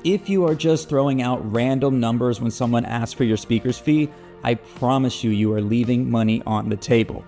If you are just throwing out random numbers when someone asks for your speaker's fee, I promise you are leaving money on the table.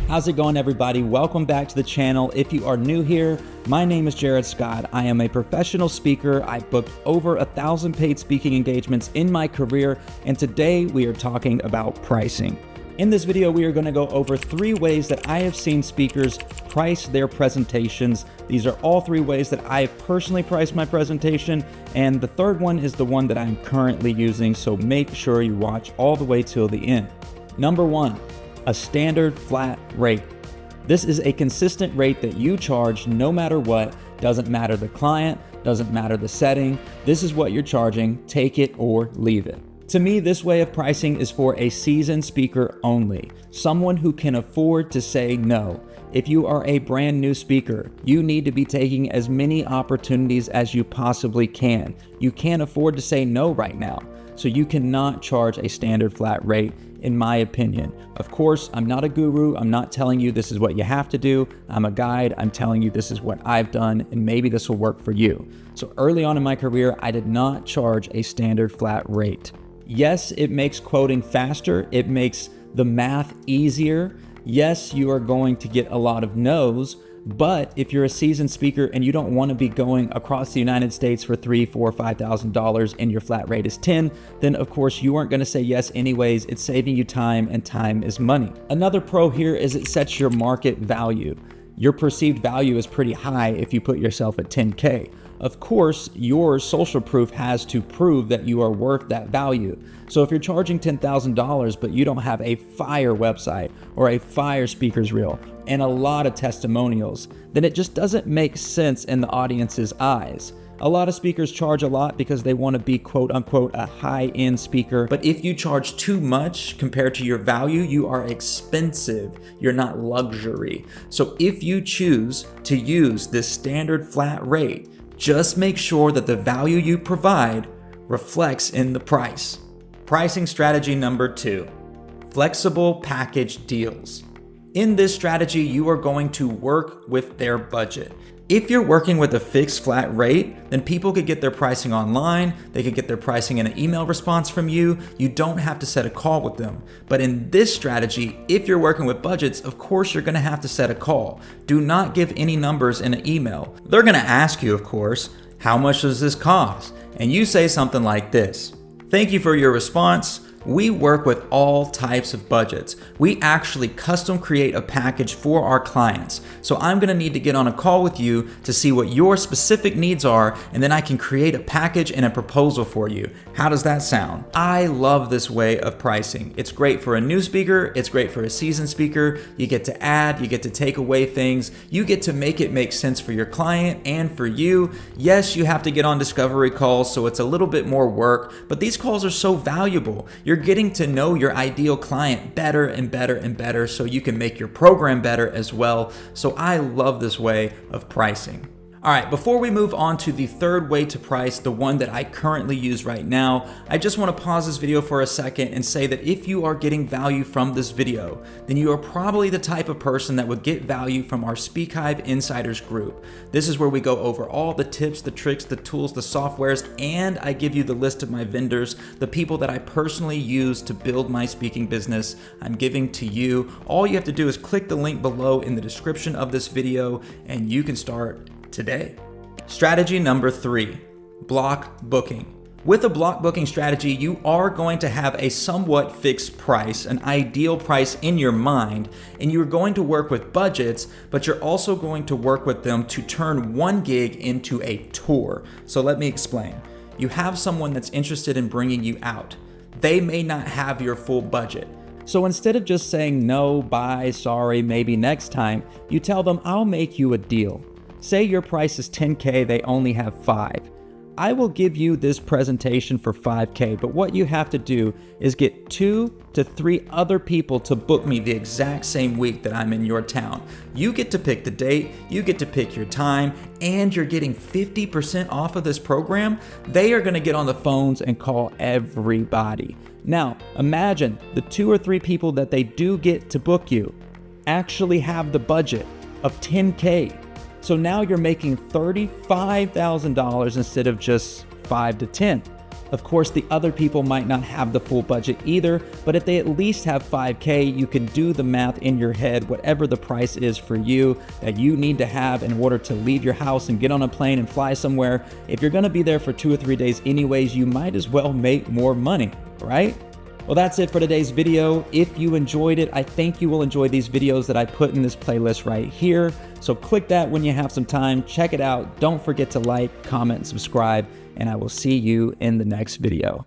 How's it going, everybody? Welcome back to the channel. If you are new here, my name is Jared Scott. I am a professional speaker. I booked over 1,000 paid speaking engagements in my career, and today we are talking about pricing. In this video, we are going to go over 3 ways that I have seen speakers price their presentations. These are all 3 ways that I have personally priced my presentation, and the third one is the one that I'm currently using, so make sure you watch all the way till the end. Number 1. A standard flat rate. This is a consistent rate that you charge no matter what. Doesn't matter the client, doesn't matter the setting. This is what you're charging. Take it or leave it. To me, this way of pricing is for a seasoned speaker only, someone who can afford to say no. If you are a brand new speaker, you need to be taking as many opportunities as you possibly can. You can't afford to say no right now, so you cannot charge a standard flat rate, in my opinion. Of course, I'm not a guru. I'm not telling you this is what you have to do. I'm a guide. I'm telling you this is what I've done, and maybe this will work for you. So early on in my career, I did not charge a standard flat rate. Yes, it makes quoting faster. It makes the math easier. Yes, you are going to get a lot of no's, but if you're a seasoned speaker and you don't want to be going across the United States for $3,000, $4,000, $5,000 and your flat rate is 10, then of course you aren't going to say yes anyways. It's saving you time, and time is money. Another pro here is it sets your market value. Your perceived value is pretty high if you put yourself at 10K. Of course, your social proof has to prove that you are worth that value. So if you're charging $10,000 but you don't have a fire website or a fire speaker's reel and a lot of testimonials, then it just doesn't make sense in the audience's eyes. A lot of speakers charge a lot because they want to be quote unquote a high-end speaker. But if you charge too much compared to your value, you are expensive. You're not luxury. So if you choose to use this standard flat rate, just make sure that the value you provide reflects in the price. Pricing strategy number 2, flexible package deals. In this strategy, you are going to work with their budget. If you're working with a fixed flat rate, then people could get their pricing online. They could get their pricing in an email response from you. You don't have to set a call with them. But in this strategy, if you're working with budgets, of course you're going to have to set a call. Do not give any numbers in an email. They're going to ask you, of course, how much does this cost? And you say something like this: "Thank you for your response. We work with all types of budgets. We actually custom create a package for our clients. So I'm gonna need to get on a call with you to see what your specific needs are, and then I can create a package and a proposal for you. How does that sound?" I love this way of pricing. It's great for a new speaker. It's great for a seasoned speaker. You get to add, you get to take away things. You get to make it make sense for your client and for you. Yes, you have to get on discovery calls, so it's a little bit more work, but these calls are so valuable. You're getting to know your ideal client better and better and better, so you can make your program better as well. So I love this way of pricing. All right, before we move on to the third way to price, the one that I currently use right now, I just want to pause this video for a second and say that if you are getting value from this video, then you are probably the type of person that would get value from our Speakhive Insiders group. This is where we go over all the tips, the tricks, the tools, the softwares, and I give you the list of my vendors, the people that I personally use to build my speaking business. I'm giving to you. All you have to do is click the link below in the description of this video, and you can start today. Strategy number 3, block booking. With a block booking strategy, you are going to have a somewhat fixed price, an ideal price in your mind, and you're going to work with budgets, but you're also going to work with them to turn one gig into a tour. So let me explain. You have someone that's interested in bringing you out. They may not have your full budget. So instead of just saying no, bye, sorry, maybe next time, you tell them, "I'll make you a deal." Say your price is 10K, they only have 5. I will give you this presentation for 5K, but what you have to do is get 2 to 3 other people to book me the exact same week that I'm in your town. You get to pick the date, you get to pick your time, and you're getting 50% off of this program. They are gonna get on the phones and call everybody. Now, imagine the 2 or 3 people that they do get to book you. actually have the budget of $10K. So now you're making $35,000 instead of just 5 to 10. Of course, the other people might not have the full budget either, but if they at least have 5K, you can do the math in your head, whatever the price is for you that you need to have in order to leave your house and get on a plane and fly somewhere. If you're gonna be there for 2 or 3 days anyways, you might as well make more money, right? Well, that's it for today's video. If you enjoyed it, I think you will enjoy these videos that I put in this playlist right here. So click that when you have some time, check it out. Don't forget to like, comment, and subscribe, and I will see you in the next video.